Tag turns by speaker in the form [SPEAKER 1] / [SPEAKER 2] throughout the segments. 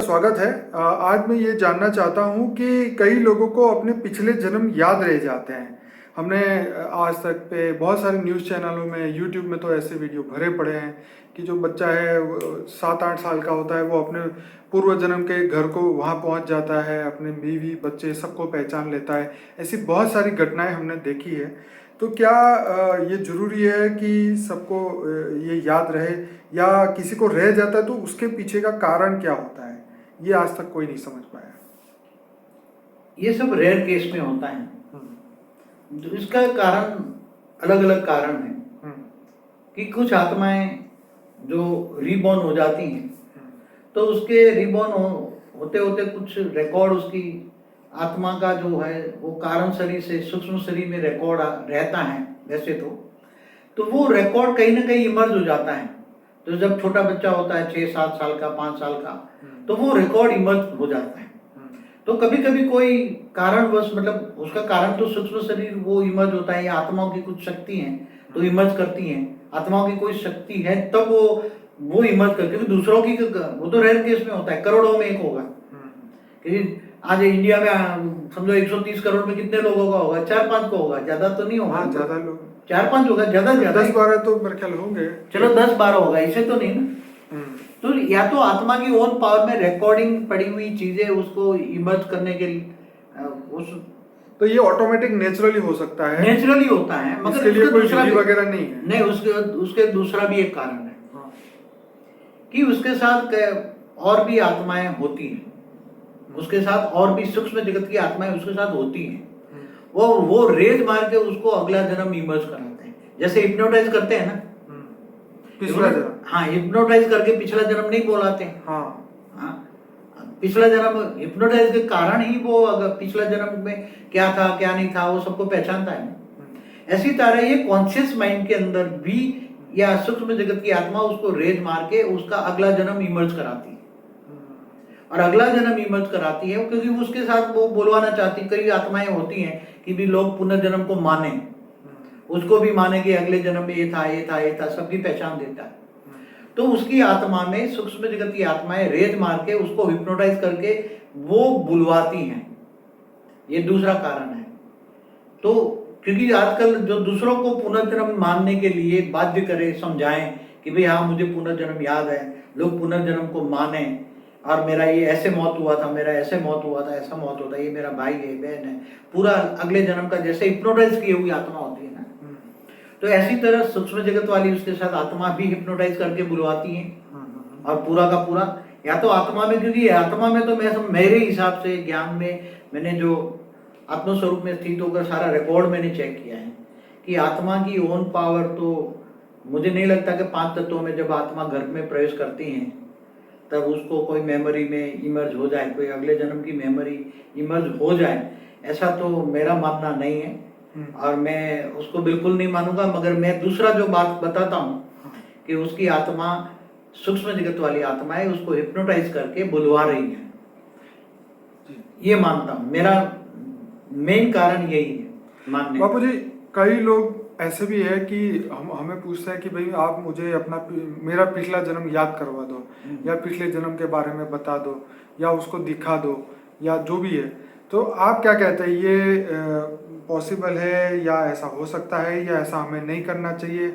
[SPEAKER 1] स्वागत है। आज मैं ये जानना चाहता हूँ कि कई लोगों को अपने पिछले जन्म याद रह जाते हैं। हमने आज तक पे बहुत सारे न्यूज़ चैनलों में, यूट्यूब में तो ऐसे वीडियो भरे पड़े हैं कि जो बच्चा है 7-8 साल का होता है, वो अपने पूर्व जन्म के घर को वहाँ पहुँच जाता है, अपने बीवी बच्चे सबको पहचान लेता है। ऐसी बहुत सारी घटनाएं हमने देखी है। तो क्या ये ज़रूरी है कि सबको ये याद रहे, या किसी को रह जाता है तो उसके पीछे का कारण क्या होता है? ये आज तक कोई नहीं समझ पाया।
[SPEAKER 2] ये सब रेयर केस में होता है। तो इसका कारण अलग अलग कारण है कि कुछ आत्माएं जो रीबॉर्न हो जाती हैं, तो उसके रीबॉर्न होते होते कुछ रिकॉर्ड उसकी आत्मा का जो है वो कारण शरीर से सूक्ष्म शरीर में रिकॉर्ड रहता है वैसे तो वो रिकॉर्ड कहीं ना कहीं इमर्ज हो जाता है। तो जब छोटा बच्चा होता है 6-7 साल का, 5 साल का, तो वो रिकॉर्ड इमर्ज हो जाता है। तो कभी कभी कोई कारणवश, मतलब उसका कारण तो सूक्ष्म शरीर वो इमर्ज होता है, या आत्माओं की कुछ शक्ति हैं तो इमर्ज करती हैं, आत्माओं की कोई शक्ति है तब वो इमर्ज करती है। क्योंकि दूसरों की वो तो रेयर केस में होता है, करोड़ों में एक होगा। क्योंकि आज इंडिया में समझो 130 करोड़ में कितने लोगों का होगा? 4-5 को होगा, ज्यादा तो नहीं होगा।
[SPEAKER 1] ज्यादा लोग
[SPEAKER 2] 4-5 होगा, ज्यादा
[SPEAKER 1] 10-12 तो मेरे ख्याल होंगे।
[SPEAKER 2] चलो 10-12 होगा, इसे तो नहीं ना। तो या तो आत्मा की ओन पावर में रिकॉर्डिंग पड़ी हुई चीजें उसको इमर्ज करने के लिए उस
[SPEAKER 1] तो ये ऑटोमेटिक नेचुरली हो सकता है,
[SPEAKER 2] नेचुरली होता है, मगर
[SPEAKER 1] इसके लिए कोई विधि वगैरह नहीं है।
[SPEAKER 2] नहीं, उसके दूसरा भी एक कारण है कि उसके साथ और भी आत्माएं होती हैं, उसके साथ और भी सूक्ष्म जगत की आत्माएं उसके साथ होती हैं। वो रेज मार के उसको अगला जन्म इमर्ज कराते हैं, जैसे हिप्नोटाइज करते हैं ना,
[SPEAKER 1] पिछला जन्म।
[SPEAKER 2] हाँ, हिप्नोटाइज करके पिछला जन्म नहीं बोलाते।
[SPEAKER 1] हाँ,
[SPEAKER 2] पिछला जन्म हिप्नोटाइज के कारण ही वो अगर पिछला जन्म में क्या था क्या नहीं था वो सबको पहचानता है। ऐसी तरह ये कॉन्शियस माइंड के अंदर भी या सूक्ष्म जगत की आत्मा उसको रेज मार के उसका अगला जन्म इमर्ज कराती है। और अगला जन्म इमर्ज कराती है क्योंकि उसके साथ वो बोलवाना चाहती, कई आत्माएं होती हैं कि भी लोग पुनर्जन्म को माने, उसको भी माने कि अगले जन्म में ये था ये था ये था, सबकी पहचान देता है। तो उसकी आत्मा में सूक्ष्म जगत की आत्माएं रेज मार के उसको हिप्नोटाइज करके वो बुलवाती हैं। ये दूसरा कारण है। तो क्योंकि आजकल जो दूसरों को पुनर्जन्म मानने के लिए बाध्य करे, समझाएं कि भाई हाँ मुझे पुनर्जन्म याद है, लोग पुनर्जन्म को माने, और मेरा ये ऐसे मौत हुआ था, मेरा ऐसे मौत हुआ था, ऐसा मौत होता है, ये मेरा भाई है, बहन है, पूरा अगले जन्म का जैसे हिप्नोटाइज की हुई आत्मा होती है ना, तो ऐसी तरह सूक्ष्म जगत वाली उसके साथ आत्मा भी हिप्नोटाइज करके बुलवाती हैं। और पूरा का पूरा या तो आत्मा में, क्योंकि आत्मा में तो मैं मेरे हिसाब से ज्ञान में मैंने जो आत्मस्वरूप में स्थित होकर सारा रिकॉर्ड मैंने चेक किया है कि आत्मा की ओन पावर तो मुझे नहीं लगता कि 5 तत्वों में जब आत्मा गर्भ में प्रवेश करती हैं तब उसको कोई मेमोरी में इमर्ज हो जाए, कोई अगले जन्म की मेमोरी इमर्ज हो जाए, ऐसा तो मेरा मानना नहीं है और मैं उसको बिल्कुल नहीं मानूंगा। मगर मैं दूसरा जो बात बताता हूँ कि उसकी आत्मा, सूक्ष्म जगत वाली आत्मा है, उसको हिप्नोटाइज करके बुलवा रही है, ये मानता हूँ। मेरा मेन कारण यही है मानने।
[SPEAKER 1] बापू जी, कई लोग ऐसे भी है कि हमें पूछते हैं कि भाई आप मुझे मेरा पिछला जन्म याद करवा दो, या पिछले जन्म के बारे में बता दो, या उसको दिखा दो, या जो भी है। तो आप क्या कहते हैं, ये पॉसिबल है, या ऐसा हो सकता है, या ऐसा हमें नहीं करना चाहिए?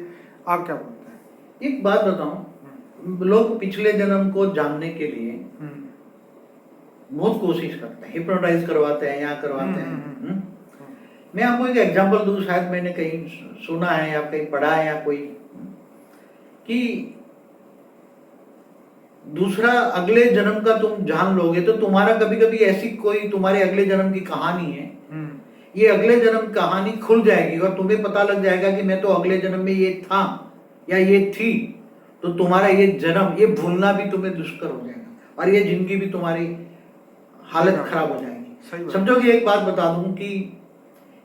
[SPEAKER 1] आप क्या बोलते हैं?
[SPEAKER 2] एक बात बताऊं, लोग पिछले जन्म को जानने के लिए बहुत कोशिश करते हैं, हिप्नोटाइज करवाते हैं, यहाँ करवाते हैं। मैं आपको एक एग्जांपल दूं, शायद मैंने कहीं सुना है या कहीं पढ़ा है या कोई, कि दूसरा अगले जन्म का तुम जान लोगे तो तुम्हारा कभी कभी ऐसी कोई तुम्हारे अगले जन्म की कहानी है, ये अगले जन्म कहानी खुल जाएगी और तुम्हें पता लग जाएगा कि मैं तो अगले जन्म में ये था या ये थी। तो तुम्हारा ये जन्म, ये भूलना भी तुम्हें दुष्कर हो जाएगा और ये जिंदगी भी तुम्हारी हालत खराब हो जाएगी। समझो कि एक बात बता दूं कि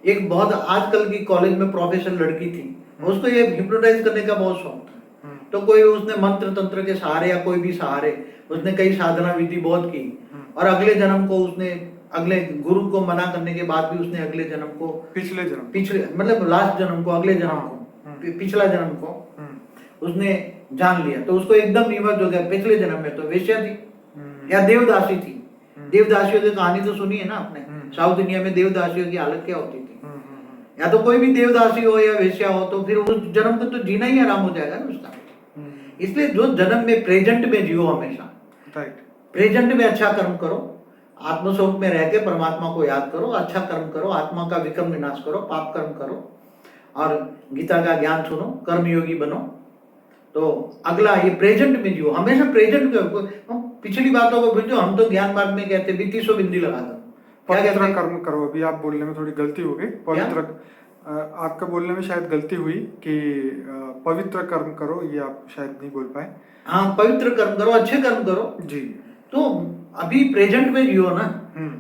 [SPEAKER 2] एक बहुत आजकल की कॉलेज में प्रोफेसर लड़की थी, उसको ये हिप्नोटाइज करने का बहुत शौक था। तो कोई उसने मंत्र तंत्र के सहारे या कोई भी सहारे उसने कई साधना विधि बहुत की, और अगले जन्म को उसने, अगले गुरु को मना करने के बाद भी उसने अगले जन्म को, पिछले मतलब लास्ट जन्म को, अगले जन्म को, पिछला जन्म को उसने जान लिया। तो उसको एकदम इमर्ज हो गया, पिछले जन्म में तो वेश्या थी, या देवदासी थी। देवदासियों की कहानी तो सुनी है ना आपने, साउथ इंडिया में देवदासियों की हालत क्या होती थी। या तो कोई भी देवदासी हो या वेश्या हो तो फिर उस जन्म को तो जीना ही आराम हो जाएगा ना उसका। इसलिए जो जन्म में प्रेजेंट में जियो हमेशा, प्रेजेंट में अच्छा कर्म करो, आत्मस्वरूप में रह के परमात्मा को याद करो, अच्छा कर्म करो, आत्मा का विक्रम विनाश करो, पाप कर्म करो और गीता का ज्ञान सुनो, कर्मयोगी बनो। तो अगला ये प्रेजेंट में जियो, हमेशा प्रेजेंट में। हम पिछली बातों को भूल, हम तो ज्ञान मार्ग में कहते भी 300 बिंदी लगा दो,
[SPEAKER 1] पवित्र कर्म करो। अभी आप बोलने में थोड़ी गलती हो गई, पवित्र आपका बोलने में शायद गलती हुई कि पवित्र कर्म करो, ये आप शायद नहीं बोल पाए।
[SPEAKER 2] हाँ, पवित्र कर्म करो, अच्छे कर्म करो
[SPEAKER 1] जी।
[SPEAKER 2] तो अभी प्रेजेंट में जियो ना।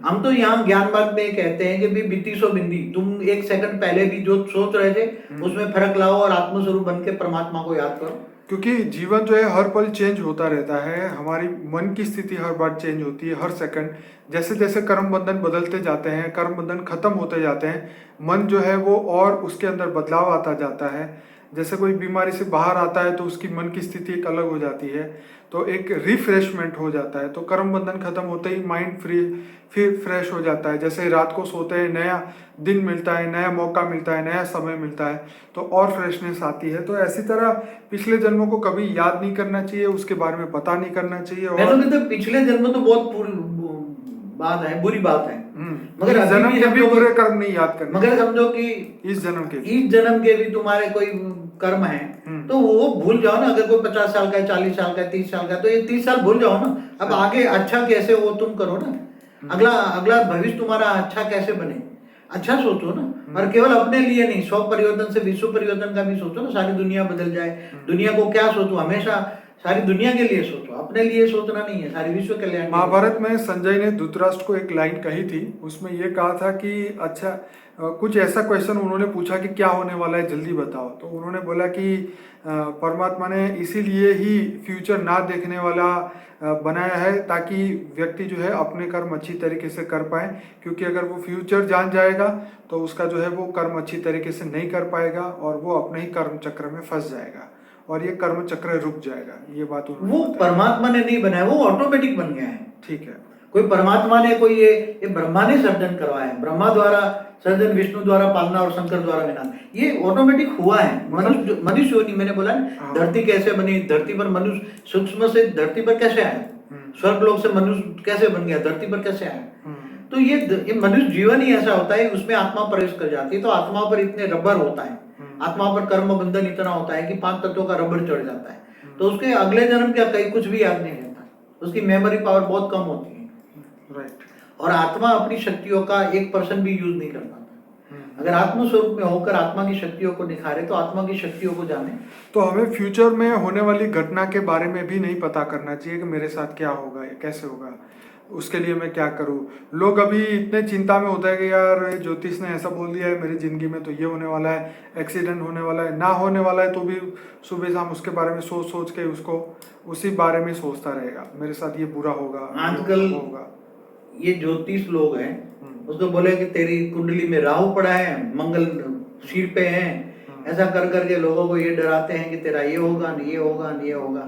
[SPEAKER 2] हम तो यहाँ ज्ञान मार्ग में कहते हैं कि भी बीती सो बिंदी, तुम एक सेकंड पहले भी जो सोच रहे थे उसमें फर्क लाओ और आत्मस्वरूप बन के परमात्मा को याद करो।
[SPEAKER 1] क्योंकि जीवन जो है हर पल चेंज होता रहता है, हमारी मन की स्थिति हर बार चेंज होती है, हर सेकंड। जैसे जैसे कर्म बंधन बदलते जाते हैं, कर्म बंधन खत्म होते जाते हैं, मन जो है वो और उसके अंदर बदलाव आता जाता है। जैसे कोई बीमारी से बाहर आता है तो उसकी मन की स्थिति एक अलग हो जाती है, तो एक रिफ्रेशमेंट हो जाता है। तो कर्म बंधन खत्म होते ही माइंड फिर फ्रेश हो जाता है। जैसे रात को सोते हैं, नया दिन मिलता है, नया मौका मिलता है, नया समय मिलता है, तो और फ्रेशनेस आती है। तो ऐसी तरह पिछले जन्मों को कभी याद नहीं करना चाहिए, उसके बारे में पता नहीं करना चाहिए।
[SPEAKER 2] मैं तो कहता पिछले जन्म तो बहुत बात है, बुरी बात है, मगर
[SPEAKER 1] जन्म के भी बुरे कर्म नहीं याद करना।
[SPEAKER 2] मगर समझो कि
[SPEAKER 1] इस जन्म के
[SPEAKER 2] भी तुम्हारे कोई कर्म है तो वो भूल जाओ ना। अगर कोई 50 साल का है, 40 साल का है, 30 साल का, तो ये 30 साल भूल जाओ ना। अब आगे अच्छा कैसे हो तुम करो ना, अगला भविष्य तुम्हारा अच्छा कैसे बने, अच्छा सोचो ना। और केवल अपने लिए नहीं, स्व परिवर्तन से विश्व परिवर्तन का भी सोचो ना, सारी दुनिया बदल जाए। दुनिया को क्या सोचो, हमेशा सारी दुनिया के लिए सोचो, अपने लिए सोचना नहीं है, सारी विश्व कल्याण।
[SPEAKER 1] महाभारत में संजय ने धृतराष्ट्र को एक लाइन कही थी, उसमें ये कहा था कि अच्छा कुछ ऐसा क्वेश्चन उन्होंने पूछा कि क्या होने वाला है जल्दी बताओ। तो उन्होंने बोला कि परमात्मा ने इसीलिए ही फ्यूचर ना देखने वाला बनाया है ताकि व्यक्ति जो है अपने कर्म अच्छी तरीके से कर पाए। क्योंकि अगर वो फ्यूचर जान जाएगा तो उसका जो है वो कर्म अच्छी तरीके से नहीं कर पाएगा और वो अपने ही कर्म चक्र में फंस जाएगा और ये कर्म चक्र रुक जाएगा। ये बात
[SPEAKER 2] वो परमात्मा ने नहीं बनाया, वो ऑटोमेटिक बन गया है।
[SPEAKER 1] ठीक है,
[SPEAKER 2] कोई परमात्मा ने कोई ये ब्रह्मा ने सर्जन करवाया है, ब्रह्मा द्वारा सर्जन, विष्णु द्वारा पालना और शंकर द्वारा विनाश, ये ऑटोमेटिक हुआ है। मनुष्य नहीं, मैंने बोला धरती कैसे बनी, धरती पर मनुष्य सूक्ष्म से धरती पर कैसे आया, स्वर्ग लोक से मनुष्य कैसे बन गया, धरती पर कैसे आया। तो ये मनुष्य जीवन ही ऐसा होता है, उसमें आत्मा प्रवेश कर जाती है। तो आत्मा पर इतने रबर होता है, आत्मा पर कर्म बंधन इतना होता है कि 5 तत्वों का रबर चढ़ जाता है। तो उसके अगले जन्म क्या कहीं कुछ भी याद नहीं रहता, उसकी मेमोरी पावर बहुत कम होती है।
[SPEAKER 1] राइट।
[SPEAKER 2] और आत्मा अपनी शक्तियों का 1% भी यूज नहीं कर पाता। अगर आत्म स्वरूप में होकर आत्मा की शक्तियों को निखारे तो आत्मा की शक्तियों को जाने।
[SPEAKER 1] तो हमें फ्यूचर में होने वाली घटना के बारे में भी नहीं पता करना चाहिए कि मेरे साथ क्या होगा या कैसे होगा, उसके लिए मैं क्या करूं। लोग अभी इतने चिंता में होता है कि यार ज्योतिष ने ऐसा बोल दिया है मेरी जिंदगी में तो ये होने वाला है, एक्सीडेंट होने वाला है, ना होने वाला है तो भी सुबह शाम उसके बारे में सोच के उसको उसी बारे में सोचता रहेगा, मेरे साथ ये बुरा होगा,
[SPEAKER 2] आजकल होगा। ये ज्योतिष लोग हैं, उसको बोले कि तेरी कुंडली में राहु पड़ा है, मंगल सिर पे है, ऐसा कर करके लोगों को ये डराते हैं कि तेरा ये होगा, ये होगा, ये होगा।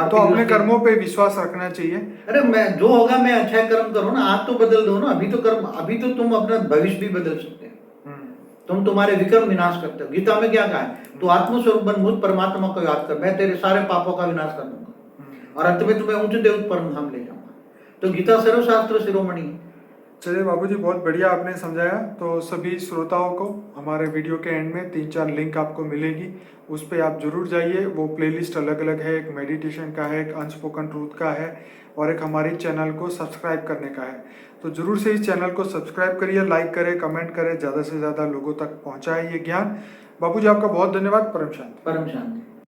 [SPEAKER 1] तो अपने कर्मों पे विश्वास रखना चाहिए।
[SPEAKER 2] अरे मैं जो होगा मैं अच्छा कर्म करो ना, आज तो बदल दो ना। अभी तो तुम अपना भविष्य भी बदल सकते हो। तुम तुम्हारे विक्रम विनाश करते हो। गीता में क्या कहा है, तू आत्मस्वरूप बन, मुझ परमात्मा को याद कर, मैं तेरे सारे पापों का विनाश कर दूंगा और अंत में तुम्हें ऊंचे देव परम धाम ले जाऊंगा। तो गीता सर्वशास्त्र शिरोमणि है।
[SPEAKER 1] चलिए बाबूजी, बहुत बढ़िया आपने समझाया। तो सभी श्रोताओं को हमारे वीडियो के एंड में 3-4 लिंक आपको मिलेगी, उस पर आप जरूर जाइए। वो प्लेलिस्ट अलग अलग है, एक मेडिटेशन का है, एक अनस्पोकन ट्रूथ का है और एक हमारे चैनल को सब्सक्राइब करने का है। तो जरूर से इस चैनल को सब्सक्राइब करिए, लाइक करें, कमेंट करें, ज़्यादा से ज़्यादा लोगों तक पहुँचाए ये ज्ञान। बाबूजी आपका बहुत धन्यवाद। परम शांति।
[SPEAKER 2] परम शांति।